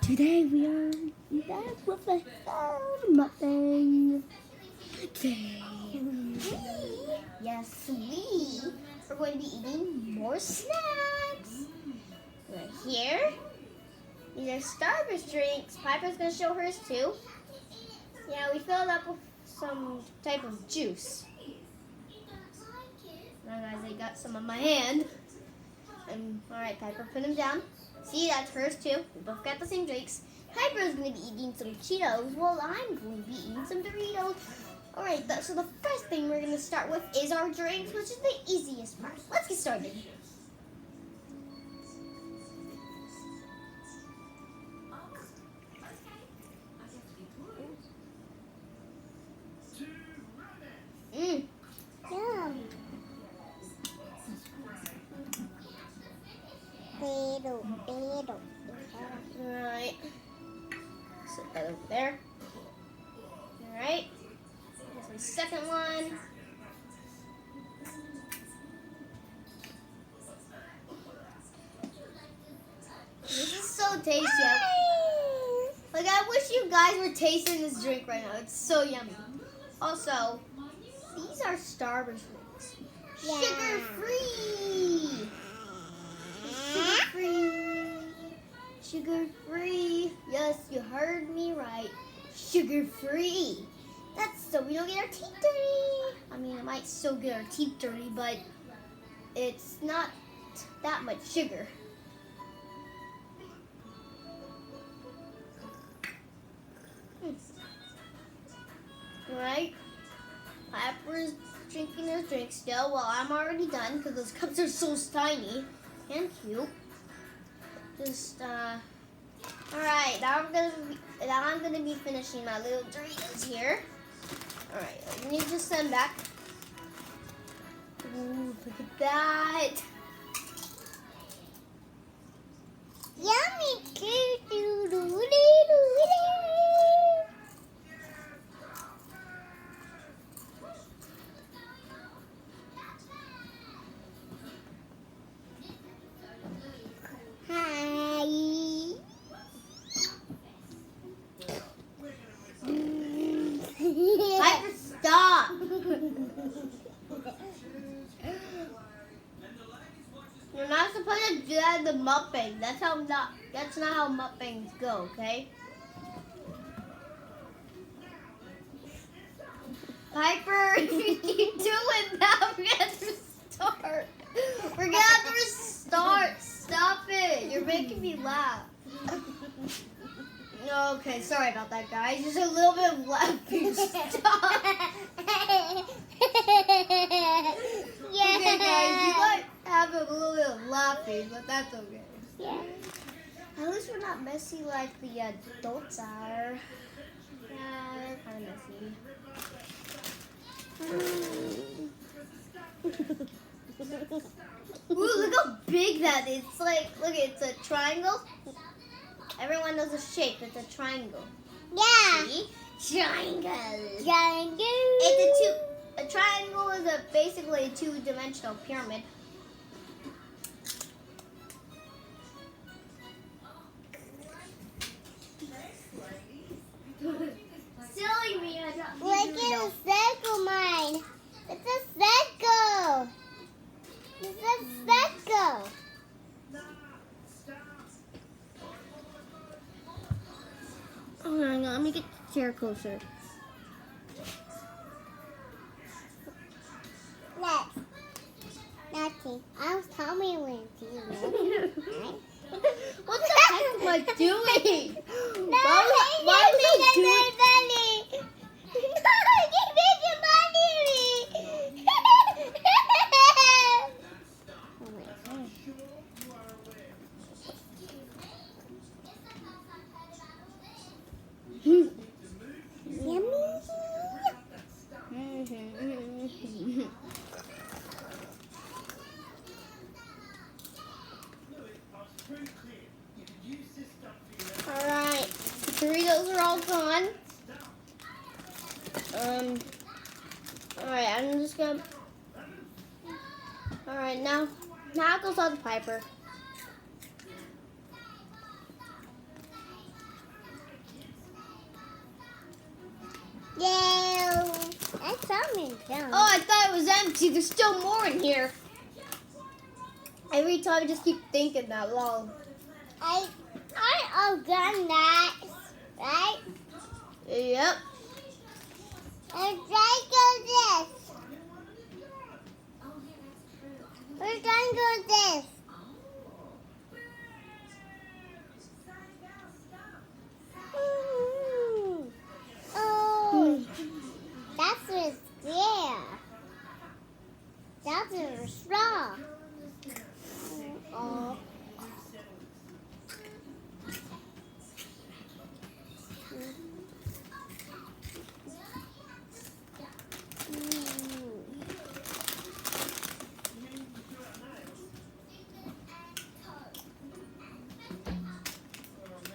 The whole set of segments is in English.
Today we are back with a mukbang. Yes, we are going to be eating more snacks. Right here. These are Starburst drinks. Piper's going to show hers too. Yeah, we filled up with some type of juice. Now guys, I got some on my hand. Alright, Piper, put them down. See, that's hers too. We both got the same drinks. Piper's going to be eating some Cheetos while I'm going to be eating some Doritos. Alright, so the first thing we're going to start with is our drinks, which is the easiest part. Let's get started. Yum. Alright. Set that over there. Alright. Here's my second one. This is so tasty. Like, I wish you guys were tasting this drink right now. It's so yummy. Also, these are Starburst drinks. Yeah. Sugar-free. Sugar-free. Sugar-free. Yes, you heard me right. Sugar-free. That's so we don't get our teeth dirty. I mean, it might still get our teeth dirty, but it's not that much sugar. Right? Piper's drinking his drink still. Well, I'm already done because those cups are so tiny and cute. Just alright, now I'm gonna be finishing my little Doritos here. Alright, let me just send back. Ooh, look at that. Yummy. Piper, stop. You're not supposed to do that in the mukbang. That's not how mukbangs go, okay? Piper, if you keep doing that, we're gonna have to restart. We're gonna have to restart. Stop it. You're making me laugh. Okay, sorry about that, guys. Just a little bit of laughing. Stop. Okay, guys, you might have a little bit of laughing, but that's okay. Yeah. At least we're not messy like the adults are. Yeah, they're kind of messy. Ooh, look how big that is. It's like, look, it's a triangle. Everyone knows the shape. It's a triangle. Yeah. See? Triangle. Triangle. A triangle is basically a two-dimensional pyramid. Silly me, I got Look at a circle, mine. It's a circle. It's a circle. Oh, hang on, let me get the chair closer. Next. Nothing. I was telling you when to What the heck am I doing? No, why was I doing? money. No, give me your money. Oh my gosh. Yummy. Alright, Doritos are all gone. Alright, I'm just gonna. Alright, now it goes on to Piper. Yeah. That's something down. Oh, I thought it was empty. There's still more in here. Every time I just keep thinking that long. I all done that, right? Yep. And try go this. We're gonna go this. Oh, that's a square. That's a straw. Oh.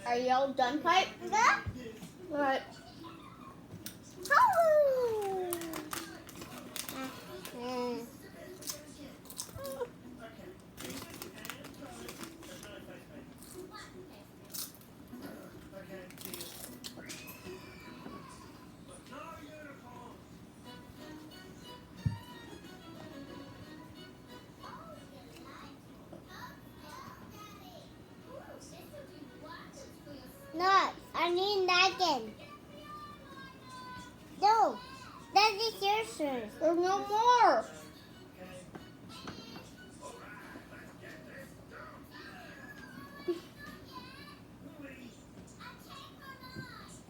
Are y'all done, Pipe? Yeah. Alright. No, I need napkin. No, that is yours, sir. There's no more.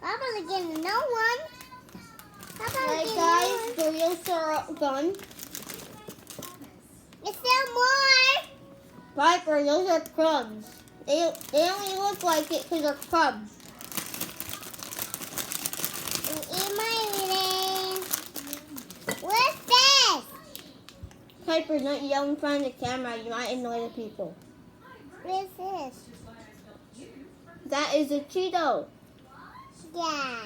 I'm gonna get no one. Alright, guys, Doritos are done. Is there more? Piper, those are crumbs. They only look like it because they're crumbs. Eat my eating. What's this? Piper, don't yell in front of the camera. You might annoy the people. What's this? That is a Cheeto. Yeah,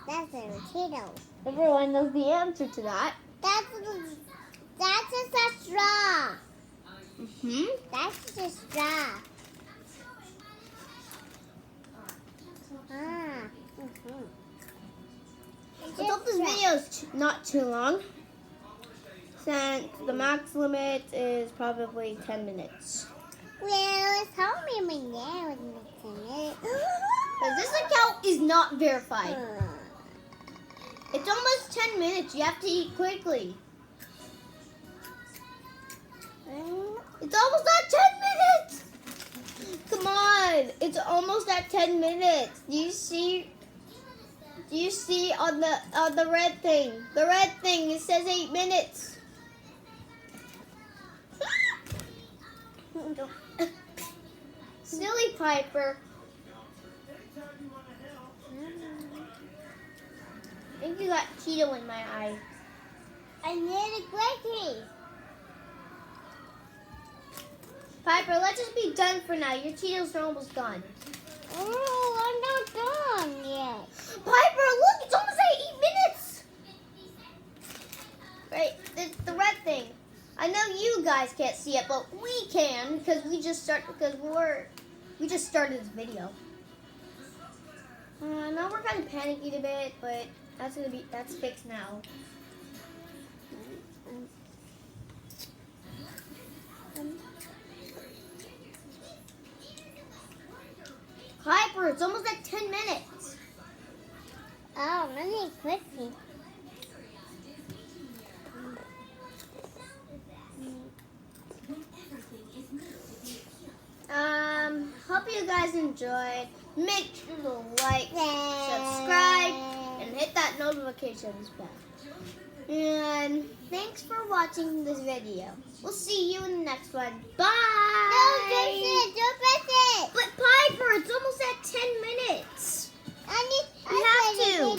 that's a Cheeto. Everyone knows the answer to that. That's just a straw. Mm-hmm. That's just a straw. Ah. Mm-hmm. I hope this video is not too long, since the max limit is probably 10 minutes. Well, it's home me now. Because this account is not verified. It's almost 10 minutes. You have to eat quickly. It's almost at 10 minutes. Come on. It's almost at 10 minutes. Do you see on the red thing? The red thing, it says 8 minutes. Silly Piper. I think you got Cheeto in my eye. I need a quickie. Piper, let's just be done for now. Your Cheetos are almost gone. Oh, I'm not done yet. Piper, look, it's almost at 8 minutes. Right, the red thing. I know you guys can't see it, but we can because we just started this video. Now we're kind of panicking a bit, but that's fixed now. Piper, it's almost at 10 minutes. Oh, I need a quickie. Hope you guys enjoyed. Make sure to like, subscribe, and hit that notifications bell. And thanks for watching this video. We'll see you in the next one. Bye! No, don't press it. But Piper, it's almost at 10 minutes. I You have to.